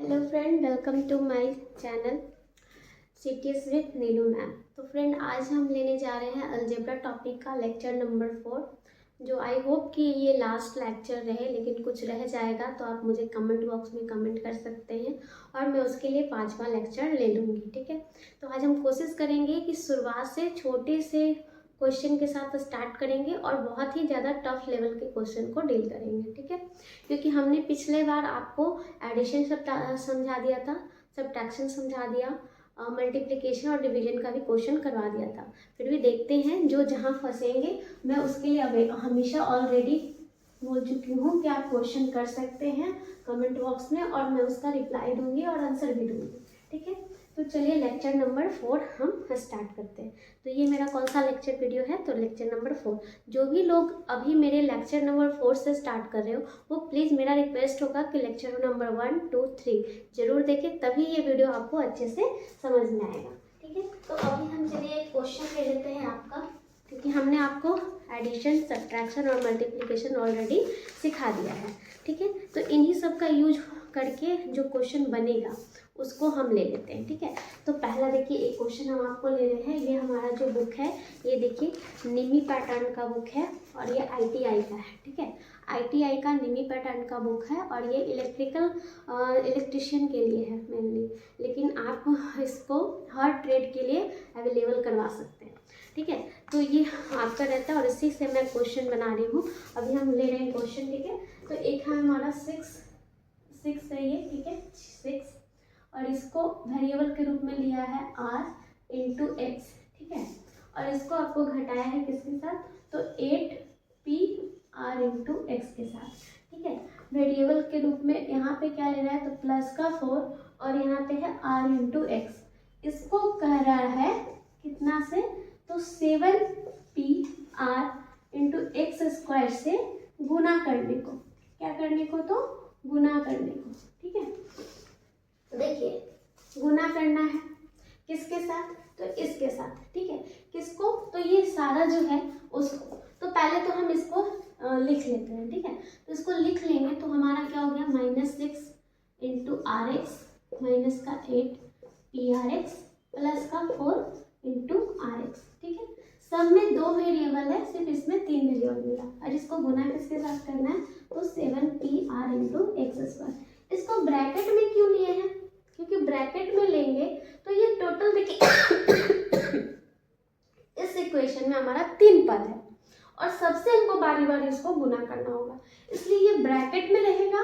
Hello friend, welcome to my channel CTS with Neelu ma'am. तो friend, आज हम लेने जा रहे हैं अलजेब्रा टॉपिक का लेक्चर नंबर 4, जो आई होप कि ये लास्ट लेक्चर रहे, लेकिन कुछ रह जाएगा तो आप मुझे कमेंट बॉक्स में कमेंट कर सकते हैं और मैं उसके लिए 5वां लेक्चर ले लूँगी। ठीक है, तो आज हम कोशिश करेंगे कि शुरुआत से छोटे से क्वेश्चन के साथ स्टार्ट करेंगे और बहुत ही ज़्यादा टफ लेवल के क्वेश्चन को डील करेंगे। ठीक है, क्योंकि हमने पिछले बार आपको एडिशन समझा दिया था, सब्ट्रैक्शन समझा दिया, मल्टीप्लिकेशन और डिवीजन का भी क्वेश्चन करवा दिया था। फिर भी देखते हैं, जो जहाँ फंसेंगे मैं उसके लिए हमेशा ऑलरेडी बोल चुकी हूँ कि आप क्वेश्चन कर सकते हैं कमेंट बॉक्स में और मैं उसका रिप्लाई दूंगी और आंसर भी दूंगी। ठीक है, तो चलिए लेक्चर नंबर 4 हम स्टार्ट करते हैं। तो ये मेरा कौन सा लेक्चर वीडियो है? तो लेक्चर नंबर 4। जो भी लोग अभी मेरे लेक्चर नंबर 4 से स्टार्ट कर रहे हो, वो प्लीज़ मेरा रिक्वेस्ट होगा कि लेक्चर नंबर 1, 2, 3 जरूर देखें, तभी ये वीडियो आपको अच्छे से समझ में आएगा। ठीक है, तो अभी हम चलिए एक क्वेश्चन ले लेते हैं आपका, क्योंकि हमने आपको एडिशन, सब्ट्रैक्शन और मल्टीप्लिकेशन ऑलरेडी सिखा दिया है। ठीक है, तो इन्हीं सब का यूज करके जो क्वेश्चन बनेगा उसको हम ले लेते हैं। ठीक है, तो पहला देखिए, एक क्वेश्चन हम आपको ले रहे हैं। ये हमारा जो बुक है, ये देखिए निमी पैटर्न का बुक है और ये ITI का है। ठीक है, ITI का निमी पैटर्न का बुक है और ये इलेक्ट्रिशियन के लिए है मेनली, लेकिन आप इसको हर ट्रेड के लिए अवेलेबल करवा सकते हैं। ठीक है, तो ये आपका रहता है और इसी से मैं क्वेश्चन बना रही हूँ। अभी हम ले रहे हैं क्वेश्चन। ठीक है, तो एक है हमारा 6 है ये। ठीक है, 6 और इसको वेरिएबल के रूप में लिया है r इंटू एक्स। ठीक है, और इसको आपको घटाया है किसके साथ? तो 8pr इंटू एक्स के साथ। ठीक है, वेरिएबल के रूप में यहाँ पे क्या ले रहा है? तो प्लस का 4 और यहाँ पे है r इंटू एक्स। इसको कह रहा है कितना से? तो 7pr इंटू एक्स स्क्वायर से गुना करने को। क्या करने को? तो गुना करने को। ठीक है, देखिए गुना करना है किसके साथ? तो इसके साथ। ठीक है, किसको? तो ये सारा जो है उसको। तो पहले तो हम इसको लिख लेते हैं। ठीक है, तो इसको लिख लेंगे तो हमारा क्या हो गया? -6 इंटू आर एक्स माइनस का 8pr प्लस का 4 इंटू आर एक्स। ठीक है, सब में 2 वेरिएबल है, सिर्फ इसमें 3 वेरिएबल मिला और इसको गुना किसके साथ करना है? तो 7pr इंटू एक्स स्क्वायर। इसको ब्रैकेट में क्यों लिए हैं? क्योंकि ब्रैकेट में लेंगे तो ये टोटल देखिए इस इक्वेशन में हमारा 3 पद है और सबसे हमको बारी बारी इसको गुना करना होगा, इसलिए ये ब्रैकेट में रहेगा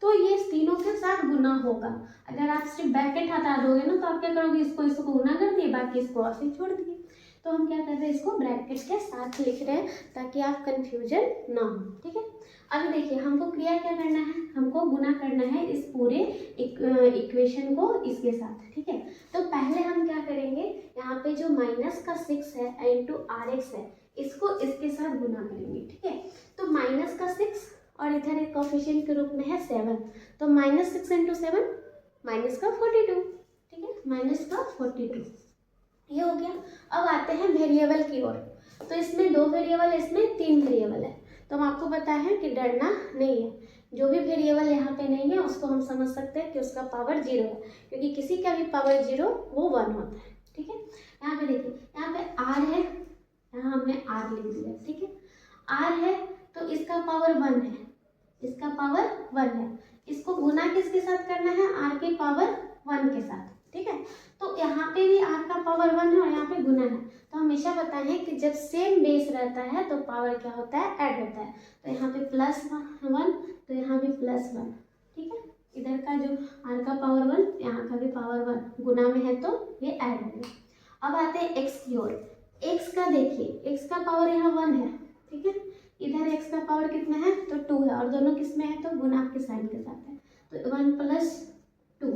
तो ये तीनों के साथ गुना होगा। अगर आप सिर्फ ब्रैकेट हटा दोगे ना, तो आप क्या करोगे? इसको गुना कर दिए, बाकी इसको ऐसे छोड़ दिए। तो हम क्या कर रहे हैं? इसको ब्रैकेट के साथ लिख रहे हैं ताकि आप कंफ्यूजन ना हो। ठीक है, अभी देखिए हमको क्रिया क्या करना है? हमको गुना करना है इस पूरे इक्वेशन को इसके साथ। ठीक है, तो पहले हम क्या करेंगे? यहाँ पे जो -6 है इंटू आर एक्स है, इसको इसके साथ गुना करेंगे। ठीक है, तो -6 और इधर एक कोफिशिएंट के रूप में है 7, तो -6 इंटू 7 -42। ठीक है, -42 ये हो गया। अब आते हैं वेरिएबल की ओर। तो इसमें 2 वेरिएबल, इसमें 3 वेरिएबल है, तो हम आपको बताया है कि डरना नहीं है। जो भी वेरिएबल यहाँ पे नहीं है उसको हम समझ सकते हैं कि उसका पावर 0 है, क्योंकि किसी का भी पावर 0 वो 1 होता है। ठीक है, यहाँ पे देखिए, यहाँ पे r है, यहाँ हमने r लिख दिया। ठीक है, r है तो इसका पावर 1 है, इसका पावर 1 है। इसको गुना किसके साथ करना है? r के पावर 1 के साथ। ठीक है, तो यहाँ पे भी r का पावर 1 है और यहाँ पे गुना है। तो हमेशा बताए हैं कि जब सेम बेस रहता है तो पावर क्या होता है? ऐड होता है। तो यहाँ पे +1 तो यहाँ भी +1। ठीक है, इधर का जो r का पावर 1, यहाँ का भी पावर 1 गुना में है तो ये ऐड होगा। अब आते हैं x की ओर। x का देखिए, x का पावर यहाँ 1 है। ठीक है, इधर x का पावर कितना है? तो 2 है और दोनों किस में है? तो गुना के साइन के साथ है, तो 1 + 2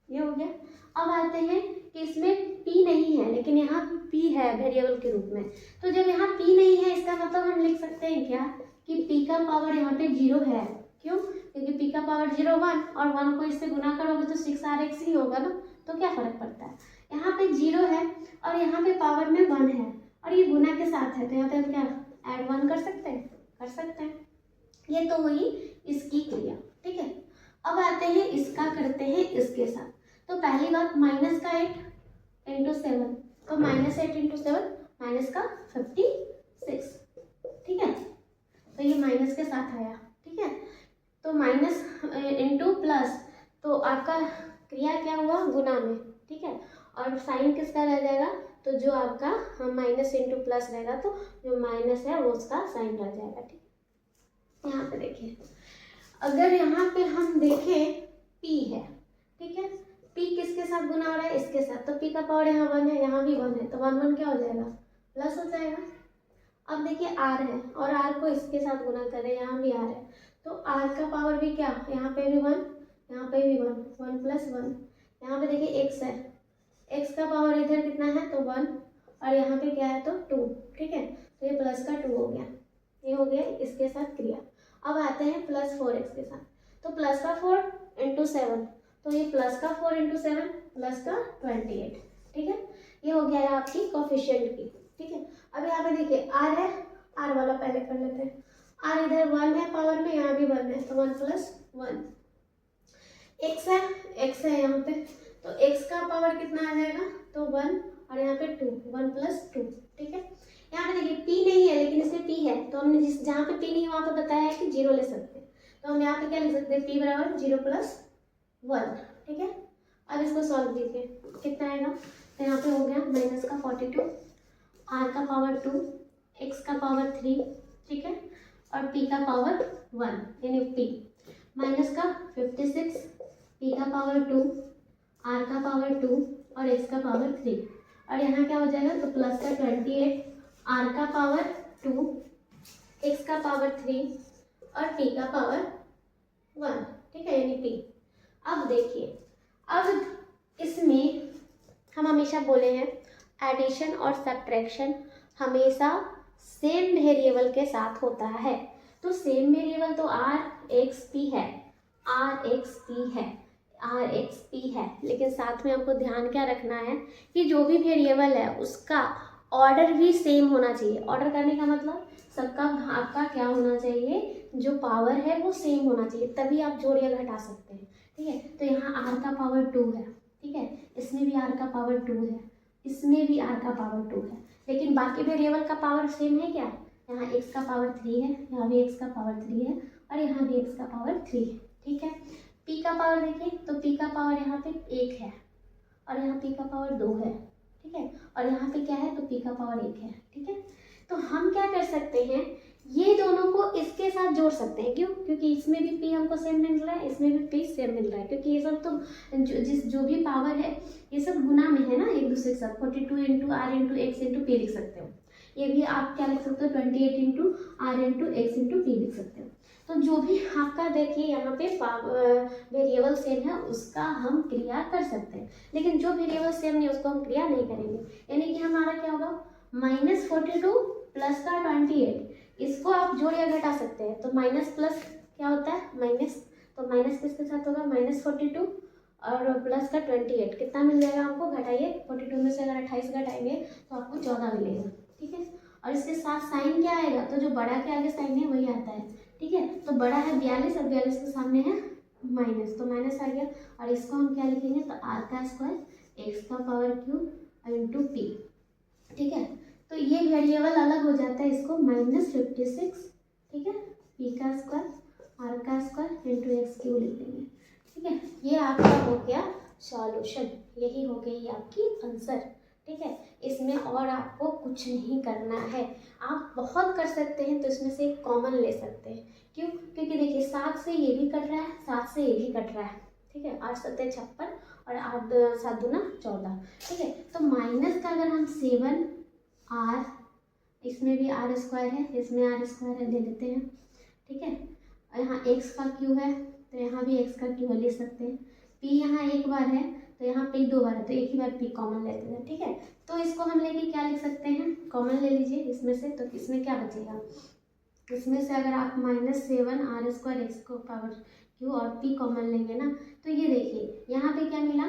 ये हो गया। अब आते हैं कि इसमें p नहीं है, लेकिन यहाँ p है वेरिएबल के रूप में। तो जब यहाँ p नहीं है, इसका मतलब हम लिख सकते हैं क्या कि p का पावर यहाँ पे 0 है। क्यों? क्योंकि p का पावर 0 1 और 1 को इससे गुना करोगे तो 6rx ही होगा ना, तो क्या फर्क पड़ता है? यहाँ पे 0 है और यहाँ पे पावर में 1 है और ये गुना के साथ है, तो यहाँ पे हम क्या ऐड 1 कर सकते हैं? कर सकते हैं। ये तो हुई इसकी क्रिया। ठीक है, अब आते आते हैं इसका करते हैं इसके साथ। तो पहली बात माइनस का 8 इंटू 7, तो -8 इंटू 7 माइनस का 56, ठीक है। तो ये माइनस के साथ आया, ठीक है। तो माइनस इंटू प्लस, तो आपका क्रिया क्या हुआ, गुना में, ठीक है। और साइन किसका रह जाएगा, तो जो आपका माइनस इंटू प्लस रहेगा, तो जो माइनस है वो उसका साइन रह जाएगा, ठीक है। यहाँ पे देखिए, अगर यहाँ पे हम देखें p है, ठीक है, p किसके साथ गुना हो रहा है, इसके साथ, तो p का पावर यहाँ 1 है, यहाँ भी 1 है, तो 1 1 क्या हो जाएगा, प्लस हो जाएगा। अब देखिए r है और r को इसके साथ गुना कर रहे हैं, यहाँ भी r है, तो r का पावर भी क्या, यहाँ पे भी 1, यहाँ पे भी 1, 1 प्लस 1, यहाँ पे देखिए x है, x का पावर इधर कितना है, तो 1, और यहाँ पे क्या है, तो 2, ठीक है। तो ये प्लस का 2 हो गया, ये हो गया इसके साथ क्रिया। अब आते हैं प्लस 4x के साथ, तो प्लस का 4 इंटू 7, तो ये प्लस का 4 इंटू 7 प्लस का 28, ठीक है। ये हो गया है आपकी कोफिशिएंट की, ठीक है। अब यहाँ पे देखिए r है, r वाला पहले कर लेते हैं। r इधर 1 है पावर में, यहाँ भी 1 है, तो 1 प्लस 1। x है यहाँ पे, तो x का पावर कितना आ जाएगा, तो 1, और यहाँ पे 2, 1 प्लस 2, ठीक है। यहाँ पे देखिए p नहीं है लेकिन इसमें p है, तो हमने जिस जहाँ पे p नहीं है वहाँ पे बताया है कि 0 ले सकते हैं, तो हम यहाँ पे क्या लिख सकते हैं, p बराबर 0 प्लस 1, ठीक है। अब इसको सॉल्व कीजिए, कितना आएगा, तो यहाँ पे हो गया माइनस का 42, r का पावर 2, x का पावर 3, ठीक है, और p का पावर 1 यानी p, माइनस का 56, p का पावर 2, r का पावर 2 और x का पावर 3, और यहाँ क्या हो जाएगा, तो प्लस का 28, r का पावर 2, x का पावर 3 और p का पावर 1, ठीक है, यानी p। अब देखिए, अब इसमें हम हमेशा बोले हैं एडिशन और सब्ट्रैक्शन हमेशा सेम वेरिएबल के साथ होता है। तो सेम वेरिएबल तो rxp है, rxp है, लेकिन साथ में आपको ध्यान क्या रखना है कि जो भी वेरिएबल है उसका ऑर्डर भी सेम होना चाहिए। ऑर्डर करने का मतलब सबका आपका क्या होना चाहिए, जो पावर है वो सेम होना चाहिए, तभी आप जोड़ या घटा सकते हैं, ठीक है। तो यहाँ r का पावर 2 है, ठीक है, इसमें भी r का पावर 2 है, इसमें भी r का पावर 2 है, लेकिन बाकी वेरिएबल का पावर सेम है क्या, यहाँ x का पावर 3 है, यहाँ भी x का पावर 3 है, और यहाँ भी x का पावर 3 है, ठीक है। p का पावर देखिए, तो p का पावर यहाँ पे 1 है, और यहाँ p का पावर 2 है, ठीक है, और यहाँ पे क्या है, तो p का पावर 1 है, ठीक है। तो हम क्या कर सकते हैं, ये दोनों को इसके साथ जोड़ सकते हैं, क्यों, क्योंकि इसमें भी p हमको सेम मिल रहा है, इसमें भी p सेम मिल रहा है, क्योंकि ये सब तो जो भी पावर है ये सब गुना में है ना एक दूसरे के साथ। 42 into R into X into P लिख सकते हो, ये भी आप क्या लिख सकते हो, 28 into R into X into P लिख सकते हो। तो जो भी आपका देखिए यहाँ पे वेरिएबल सेम है उसका हम क्रिया कर सकते हैं, लेकिन जो वेरिएबल सेम नहीं उसको हम क्रिया नहीं करेंगे। यानी कि हमारा क्या होगा, -42 प्लस का 28, इसको आप जोड़ या घटा सकते हैं। तो माइनस प्लस क्या होता है, माइनस, तो माइनस किसके साथ होगा, -42 और प्लस का 28, कितना मिल जाएगा आपको, घटाइए, 42 में से अगर 28 घटाएंगे तो आपको 14 मिलेगा, ठीक है। और इसके साथ साइन क्या आएगा, तो जो बड़ा के आगे साइन है वही आता है, ठीक है। तो बड़ा है 42 और 42 के सामने है माइनस, तो माइनस आ गया, और इसको हम क्या लिखेंगे, तो r का स्क्वायर x का पावर क्यूब इंटू p, ठीक है। तो ये वेरिएबल अलग हो जाता है, इसको -56, ठीक है, p का स्क्वायर r का स्क्वायर इंटू एक्स क्यूब लिख देंगे, ठीक है। ये आपका हो गया सॉल्यूशन, यही हो गई आपकी आंसर, ठीक है। इसमें और आपको कुछ नहीं करना है, आप बहुत कर सकते हैं, तो इसमें से एक कॉमन ले सकते हैं, क्यों, क्योंकि देखिए 7 से ये भी कट रहा है, 7 से ये भी कट रहा है, ठीक है, 8 7 56 और 8 7 दूना 14, ठीक है। तो माइनस का अगर हम 7r, इसमें भी r स्क्वायर है, इसमें r स्क्वायर है, ले लेते हैं, ठीक है। और यहाँ x का क्यूब है, तो यहाँ भी x का क्यूब ले सकते हैं। p यहाँ एक बार है, तो यहाँ पे 2 बार है, तो एक ही बार p कॉमन लेते हैं, ठीक है। तो इसको हम लेके क्या लिख सकते हैं, कॉमन ले लीजिए इसमें से, तो इसमें क्या बचेगा, इसमें से अगर आप -7r स्क्वायर एक्स को पावर क्यू और p कॉमन लेंगे ना, तो ये देखिए यहाँ पे क्या मिला,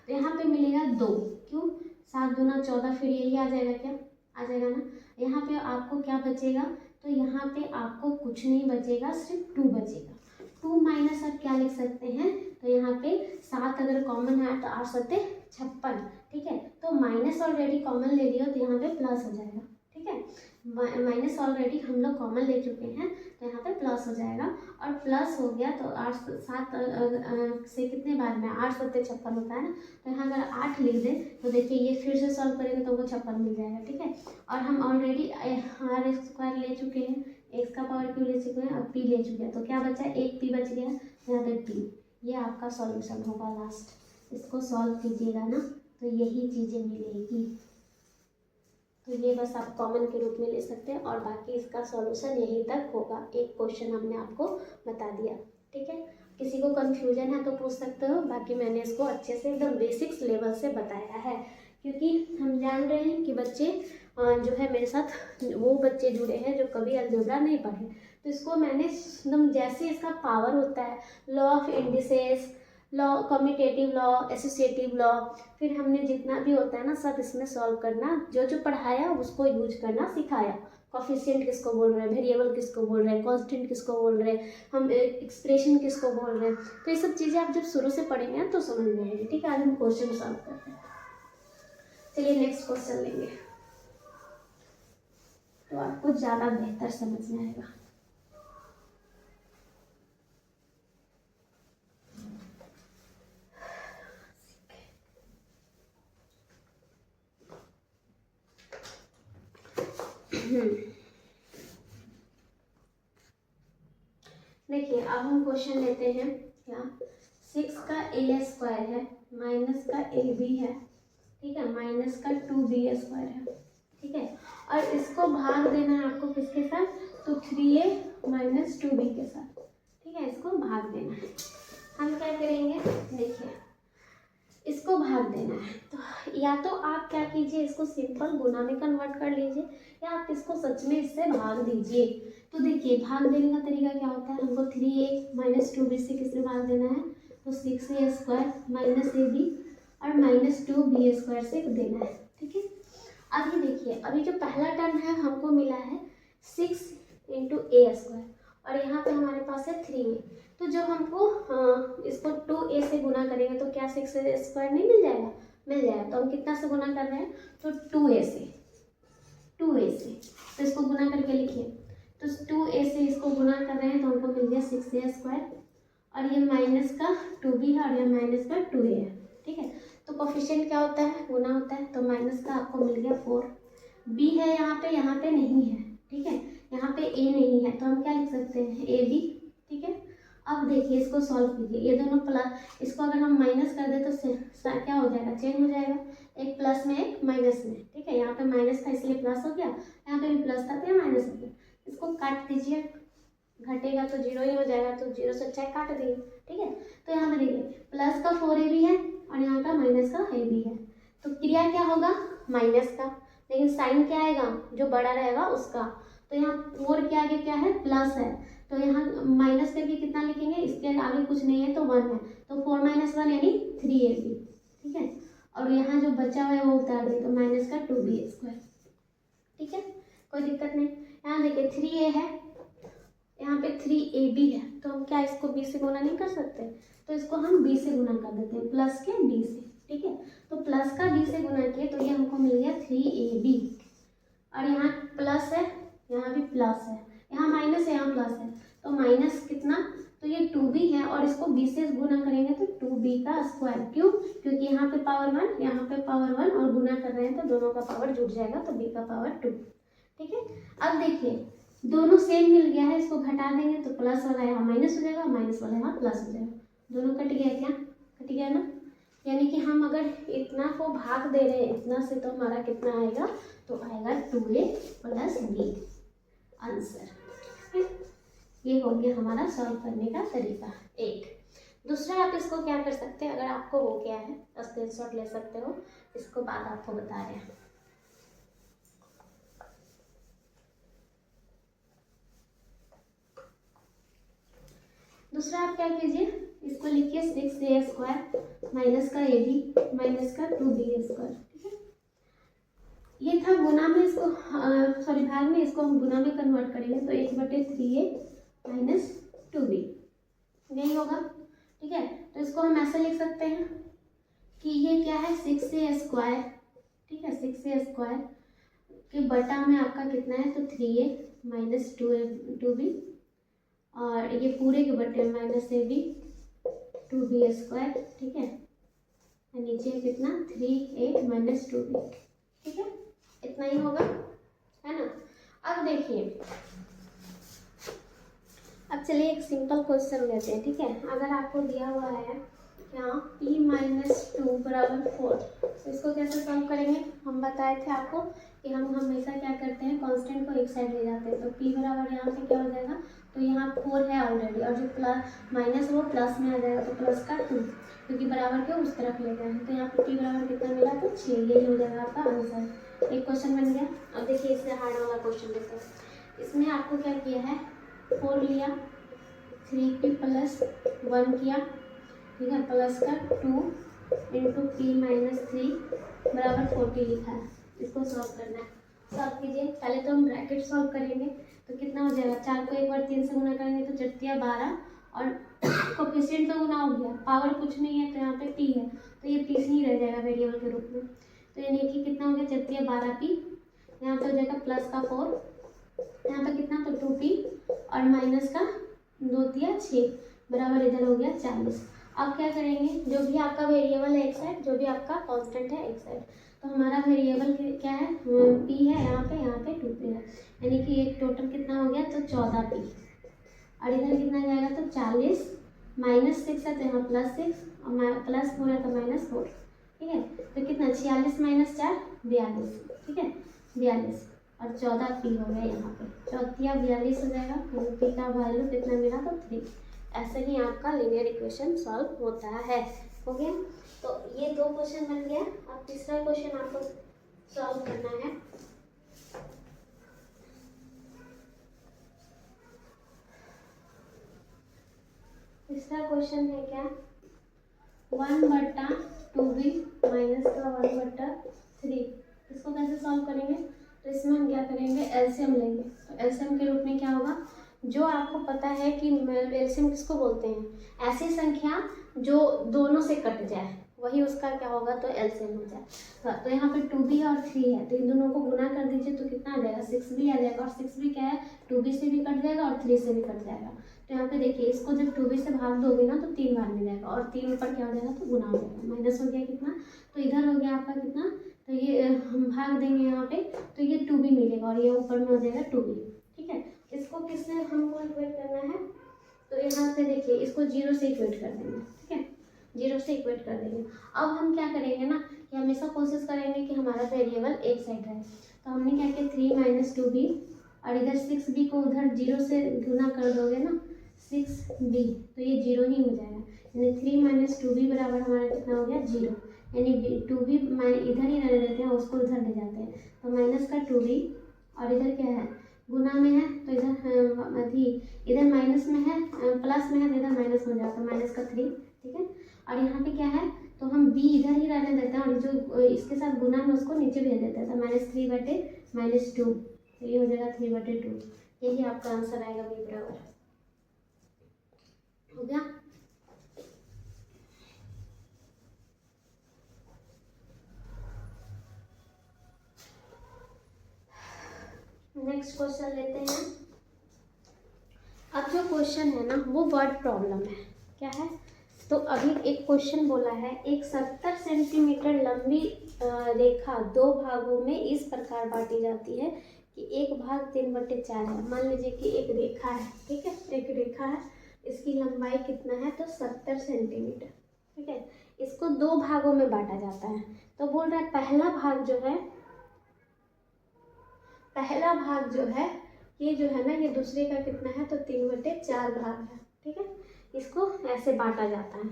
तो यहाँ पे मिलेगा 2, क्यों, 7 दूना 14, फिर यही आ जाएगा, क्या आ जाएगा ना। यहाँ पे आपको क्या बचेगा, तो यहाँ पे आपको कुछ नहीं बचेगा, सिर्फ 2 बचेगा। 2 - साथ क्या लिख सकते हैं, तो यहाँ पे 7 अगर कॉमन है तो 8 सत्ते 56, ठीक है। तो माइनस ऑलरेडी कॉमन ले लिया तो यहाँ पे प्लस हो जाएगा, ठीक है। माइनस ऑलरेडी हम लोग कॉमन ले चुके हैं तो यहाँ पे प्लस हो जाएगा, और प्लस हो गया तो 8 7 से कितने बार में 8 सत्ते 56 होता है ना, तो यहाँ अगर 8 लिख दें तो देखिए ये फिर से सॉल्व करेंगे तो वो 56 मिल जाएगा, ठीक है। और हम ऑलरेडी आर स्क्वायर ले चुके हैं, एक्स का पावर क्यू ले चुके हैं, अब पी ले चुके हैं, तो क्या बचा, एक पी बच गया, यहाँ पे पी। ये आपका सॉल्यूशन होगा लास्ट, इसको सॉल्व कीजिएगा ना तो यही चीज़ें मिलेगी। तो ये बस आप कॉमन के रूप में ले सकते हैं, और बाकी इसका सॉल्यूशन यहीं तक होगा। एक क्वेश्चन हमने आपको बता दिया, ठीक है। किसी को कंफ्यूजन है तो पूछ सकते हो, बाकी मैंने इसको अच्छे से एकदम बेसिक्स लेवल से बताया है, क्योंकि हम जान रहे हैं कि बच्चे जो है मेरे साथ वो बच्चे जुड़े हैं जो कभी अलजेब्रा नहीं पढ़े, तो इसको मैंने एकदम जैसे इसका पावर होता है, law of indices, law, commutative law, associative law, फिर हमने जितना भी होता है ना सब इसमें सॉल्व करना, जो जो पढ़ाया उसको यूज करना सिखाया। कॉफिशिएंट किसको बोल रहे हैं, वेरिएबल किसको बोल रहे हैं, कांस्टेंट किसको बोल रहे हैं, हम एक्सप्रेशन किसको बोल रहे हैं, तो ये सब चीज़ें आप जब शुरू से पढ़ेंगे तो समझ में आएंगे, ठीक है। आज हम क्वेश्चन सॉल्व करते हैं। चलिए नेक्स्ट क्वेश्चन लेंगे तो आपको ज़्यादा बेहतर समझ में आएगा। देखिए अब हम क्वेश्चन लेते हैं क्या, 6 का ए स्क्वायर है माइनस का ए बी है, ठीक है, माइनस का 2b स्क्वायर है, ठीक है, और इसको भाग देना है आपको किसके साथ, तो 3a माइनस 2b के साथ, ठीक है, इसको भाग देना है। हम क्या करेंगे, देखिए इसको भाग देना है, तो या तो आप क्या कीजिए, इसको सिंपल गुना में कन्वर्ट कर लीजिए, या आप इसको सच में इससे भाग दीजिए। तो देखिए भाग देने का तरीका क्या होता है, हमको 3a माइनस 2b से किससे भाग देना है, तो 6a स्क्वायर माइनस ab और माइनस 2b स्क्वायर से देना है, ठीक है। अब ये देखिए, अभी जो पहला टर्म है हमको मिला है 6 इंटू ए स्क्वायर, और यहाँ पे हमारे पास है 3a, तो जब हमको इसको 2a से गुना करेंगे तो क्या 6a स्क्वायर नहीं मिल जाएगा, मिल जाएगा। तो हम कितना से गुना कर रहे हैं, तो 2a से, तो इसको गुना करके लिखिए, तो 2a से इसको गुना कर रहे हैं तो हमको मिल गया 6a स्क्वायर, और ये माइनस का 2b है और ये माइनस का 2a है, ठीक है। तो कोफिशिएंट क्या होता है, गुना होता है, तो माइनस का आपको मिल गया 4, b है यहाँ पे नहीं है, ठीक है, यहाँ पे a नहीं है, तो हम क्या लिख सकते हैं ab, ठीक है। अब देखिए इसको सॉल्व कीजिए, ये दोनों प्लस, इसको अगर हम माइनस कर दे तो क्या हो जाएगा, चेंज हो जाएगा, एक प्लस में एक माइनस में, ठीक है। यहाँ पे माइनस था इसलिए प्लस हो गया, यहाँ पे भी प्लस था तो माइनस हो गया, इसको काट दीजिए, घटेगा तो 0 ही हो जाएगा, तो 0 से अच्छा काट दिए, ठीक है। तो यहाँ पे देखिए प्लस का 4ab है और यहाँ का माइनस का ab है, तो क्रिया क्या होगा, माइनस का, लेकिन साइन क्या आएगा, जो बड़ा रहेगा उसका, तो यहाँ 4 के आगे क्या है, प्लस है, तो यहाँ माइनस करके कितना लिखेंगे, इसके आगे कुछ नहीं है तो 1 है, तो 4 माइनस 1 यानी 3ab, ठीक है। और यहाँ जो बचा हुआ है वो उतार दें, तो माइनस का 2b स्क्वायर, ठीक है, कोई दिक्कत नहीं। यहाँ देखिए 3a है, यहाँ पे 3ab है, तो हम क्या इसको b से गुना नहीं कर सकते, तो इसको हम b से गुना कर देते हैं, प्लस के b से, ठीक है। तो प्लस का b से गुना किए तो ये हमको मिल गया 3ab, और यहाँ प्लस है, यहाँ भी प्लस है, यहाँ माइनस है, यहाँ प्लस है, तो माइनस कितना, तो ये 2b है, और इसको b से गुना करेंगे तो 2b का स्क्वायर, क्यों, क्योंकि यहाँ पे पावर 1, यहाँ पे पावर 1, और गुना कर रहे हैं तो दोनों का पावर जुड़ जाएगा, तो b का पावर 2, ठीक है। अब देखिए दोनों सेम मिल गया है, इसको घटा देंगे तो प्लस वाला यहाँ माइनस हो जाएगा, माइनस वाला यहाँ प्लस हो जाएगा, दोनों कट गया, क्या कट गया ना, यानी कि हम अगर इतना को भाग दे रहे हैं इतना से, तो हमारा कितना आएगा, तो आएगा 2a प्लस b आंसर। ये हो गया हमारा सॉल्व करने का तरीका एक। दूसरा आप इसको क्या कर सकते हैं, अगर आपको हो गया है तो स्क्रीनशॉट ले सकते हो, इसको बाद आपको बता रहे हैं। दूसरा आप क्या कीजिए, इसको लिखिए 6a स्क्वायर माइनस का ab माइनस का 2b स्क्वायर, ठीक है। ये था गुना में, इसको सॉरी भाग में, इसको हम गुना में कन्वर्ट करेंगे तो 1/3a माइनस 2b, यही होगा, ठीक है। तो इसको हम ऐसे लिख सकते हैं कि ये क्या है 6a², ठीक है, 6a² के बटा में आपका कितना है तो 3a माइनस 2b, और ये पूरे के बटे में -ab 2b², ठीक है, नीचे कितना 3a माइनस 2b, ठीक है, इतना ही होगा, है ना। अब देखिए, अब चलिए एक सिंपल क्वेश्चन लेते हैं, ठीक है। अगर आपको दिया हुआ है यहाँ p - 2 = 4, तो इसको कैसे सॉल्व करेंगे। हम बताए थे आपको कि हम हमेशा क्या करते हैं, कांस्टेंट को एक साइड ले जाते हैं। तो p बराबर यहाँ पे क्या हो जाएगा, तो यहाँ 4 है ऑलरेडी, और जो प्लस माइनस वो प्लस में आ जाएगा, तो प्लस का 2, क्योंकि बराबर के उस तरफ ले गए हैं। तो यहाँ पे p बराबर कितना मिला, तो 6, यही हो जाएगा आपका आंसर। एक क्वेश्चन बन गया। अब देखिए इससे हार्ड वाला क्वेश्चन देखते हैं। इसमें आपको क्या किया है, 4 लिया, 3p + 1 किया, ठीक है, प्लस का 2 × p - 3 = 40 लिखा है। इसको सॉल्व करना है। सॉल्व कीजिए। पहले तो हम ब्रैकेट सॉल्व करेंगे, तो कितना हो जाएगा, 4 को एक बार 3 से गुना करेंगे तो 4 × 12, और कोफिशिएंट तो गुना हो गया, पावर कुछ नहीं है, तो यहाँ पे p है, तो ये p ही रह जाएगा वेरिएबल के रूप में। तो यानी कि कितना हो गया, 4 × 12p, यहाँ पे हो जाएगा प्लस का 4, यहाँ पे कितना, तो 2p, और माइनस का 2 × 6 बराबर इधर हो गया 40। अब क्या करेंगे, जो भी आपका वेरिएबल है एक साइड, जो भी आपका कांस्टेंट है एक साइड, तो हमारा वेरिएबल क्या है, p है, यहाँ पे 2p है, यानी कि एक टोटल कितना हो गया, तो 14p, और इधर कितना जाएगा, तो 40, -6 है तो यहाँ +6, और +4 है तो -4, ठीक है। तो कितना, 46 - 4 42, ठीक है, 42, और 14p हो गया यहाँ पे, 14 42 हो जाएगा। p का वैल्यू कितना मिला, तो 3। ऐसे ही आपका लीनियर इक्वेशन सॉल्व होता है। हो गया, तो ये 2 क्वेश्चन बन गया। अब तीसरा क्वेश्चन आपको सॉल्व करना है। तीसरा क्वेश्चन है क्या, 1/2b - 1/3, इसको कैसे सॉल्व करेंगे। तो इसमें हम क्या करेंगे, एलसीएम लेंगे। तो एलसीएम के रूप में क्या होगा, जो आपको पता है कि एलसीएम किसको बोलते हैं, ऐसी संख्या जो दोनों से कट जाए, वही उसका क्या होगा, तो एलसीएम हो जाए। तो यहाँ पे 2b और 3 है, तो इन दोनों को गुना कर दीजिए, तो कितना आ जाएगा, 6b आ जाएगा, और 6b क्या है, 2b से भी कट जाएगा और 3 से भी कट जाएगा। तो यहाँ पे देखिए, इसको जब 2b से भाग दोगे ना, तो 3 बार मिलेगा, और 3 ऊपर क्या हो जाएगा, तो गुना हो जाएगा, माइनस हो गया कितना, तो इधर हो गया आपका कितना, तो ये हम भाग देंगे यहाँ पे, तो ये 2b मिलेगा, और ये ऊपर में हो जाएगा 2b, ठीक है। इसको किससे हमको इक्वेट करना है, तो यहाँ पे देखिए, इसको 0 से इक्वेट कर देंगे, ठीक है, 0 से इक्वेट कर देंगे। अब हम क्या करेंगे ना, कि हमेशा कोशिश करेंगे कि हमारा वेरिएबल एक साइड रहे। तो हमने क्या किया, 3 - 2b, और इधर 6b को उधर 0 से गुना कर दोगे ना, 6b, तो ये 0 ही हो जाएगा, यानी 3 - 2b बराबर हमारा कितना हो गया, 0, यानी 2b इधर ही रहने देते हैं, उसको उधर ले जाते हैं, तो माइनस का 2b, और इधर क्या है, गुना में है, तो इधर माइनस में है, प्लस में है, तो इधर माइनस हो जाता है, माइनस का 3, ठीक है। और यहाँ पे क्या है, तो हम b इधर ही रहने देते हैं, और जो इसके साथ गुना में उसको नीचे भेज देते हैं, तो -3/-2, तो ये हो जाएगा 3/2, यही आपका आंसर आएगा, b बराबर हो गया। नेक्स्ट क्वेश्चन लेते हैं। अब जो क्वेश्चन है ना, वो वर्ड प्रॉब्लम है, क्या है, तो अभी एक क्वेश्चन बोला है, एक 70 सेंटीमीटर लंबी रेखा 2 भागों में इस प्रकार बांटी जाती है कि एक भाग 3/4 है। मान लीजिए कि एक रेखा है, ठीक है, एक रेखा है, इसकी लंबाई कितना है, तो 70 सेंटीमीटर, ठीक है। इसको 2 भागों में बांटा जाता है। तो बोल रहा है पहला भाग जो है, ये जो है ना, ये दूसरे का कितना है, तो 3/4 भाग है, ठीक है। इसको ऐसे बांटा जाता है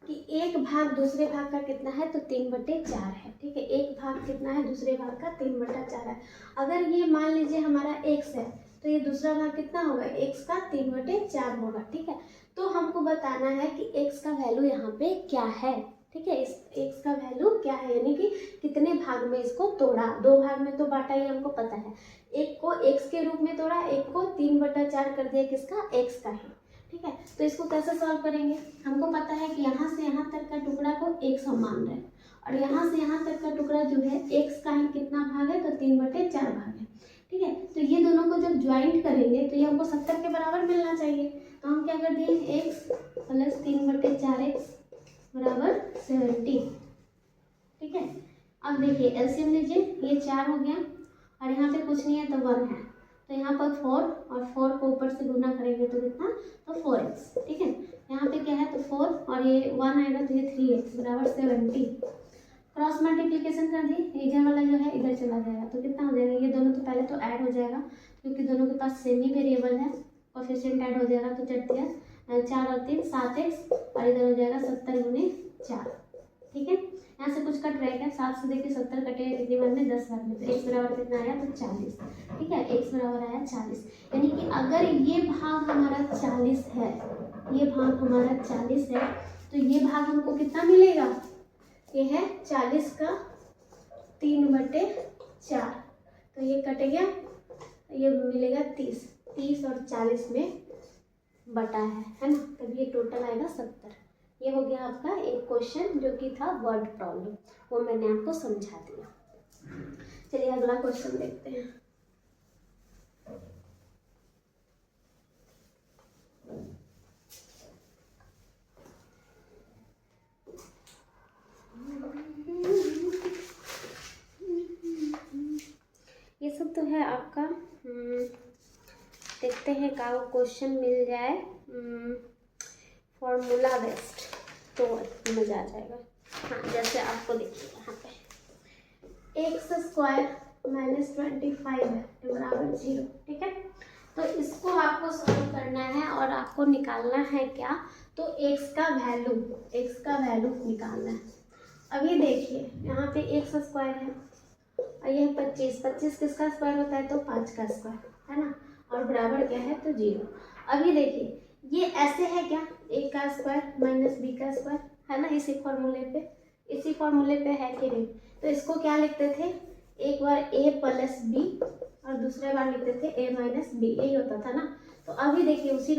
कि एक भाग दूसरे भाग का कितना है, तो 3/4 है, ठीक है। एक भाग कितना है, दूसरे भाग का 3/4 है। अगर ये मान लीजिए हमारा x है, तो ये दूसरा भाग कितना होगा, x का 3/4 होगा, ठीक है। तो हमको बताना है कि x का वैल्यू यहाँ पे क्या है, ठीक है। इस x का वैल्यू क्या है, यानी कि कितने भाग में इसको तोड़ा, 2 भाग में तो बांटा ही हमको पता है। एक को x के रूप में तोड़ा, एक को 3/4 कर दिया, किसका, x का है। ठीक है, तो इसको कैसे सॉल्व करेंगे, हमको पता है कि यहाँ से यहाँ तक का टुकड़ा को x हम मान रहे हैं, और यहाँ से यहाँ तक का टुकड़ा जो है x का ही कितना भाग है, तो 3/4 भाग है। ठीक है, तो ये दोनों को जब ज्वाइंट करेंगे तो ये हमको 70 के बराबर मिलना चाहिए। तो हम क्या कर दिए, x प्लस 3/4x बराबर 70। ठीक है, अब देखिए एलसीएम लीजिए, ये 4 हो गया और यहाँ पे कुछ नहीं है तो 1 है, तो यहाँ पर 4 और 4 को ऊपर से गुना करेंगे तो कितना, तो 4x। ठीक है, यहाँ पे क्या है, तो 4 और ये 1 आएगा तो ये 3x बराबर 70। क्रॉस मल्टीप्लिकेशन कर दी, इधर वाला जो है इधर चला जाएगा तो कितना हो जाएगा, ये दोनों तो पहले तो ऐड हो जाएगा क्योंकि दोनों के पास सेम ही वेरिएबल है, कोएफिशिएंट ऐड हो जाएगा तो 4 और 3 7x और इधर हो जाएगा 70 गुने 4। ठीक है, यहाँ से कुछ कट रहेगा, 7 से देखिए 70 कटेगा कितनी बार में, 10 बार में, तो x बराबर कितना आया, तो 40। ठीक है, x बराबर आया 40, यानी कि अगर ये भाग हमारा 40 है, ये भाग हमारा 40 है, तो ये भाग हमको कितना मिलेगा, ये है 40 का 3/4, तो ये कट गया, ये मिलेगा 30 और 40 में बटा है ना, तब ये टोटल आएगा 70। ये हो गया आपका एक क्वेश्चन जो कि था वर्ड प्रॉब्लम, वो मैंने आपको समझा दिया। चलिए अगला क्वेश्चन देखते हैं। ये सब तो है आपका, देखते हैं का क्वेश्चन मिल जाए फॉर्मूला बेस्ड तो मज़ा आ जाएगा। हाँ, जैसे आपको देखिए यहाँ पे x² - 25 है बराबर 0। ठीक है, तो इसको आपको सॉल्व करना है और आपको निकालना है क्या, तो x का वैल्यू निकालना है। अब ये देखिए यहाँ पे x² है और यह 25 किसका स्क्वायर होता है, तो 5 का स्क्वायर है ना, और बराबर क्या है, तो 0। अब ये देखिए ये ऐसे है क्या, a का स्क्वायर माइनस b का स्क्वायर है ना, इसी फॉर्मूले पे है कि नहीं, तो इसको क्या लिखते थे, एक बार a प्लस b और दूसरे बार लिखते थे a माइनस b, यही होता था ना। तो अभी देखिए उसी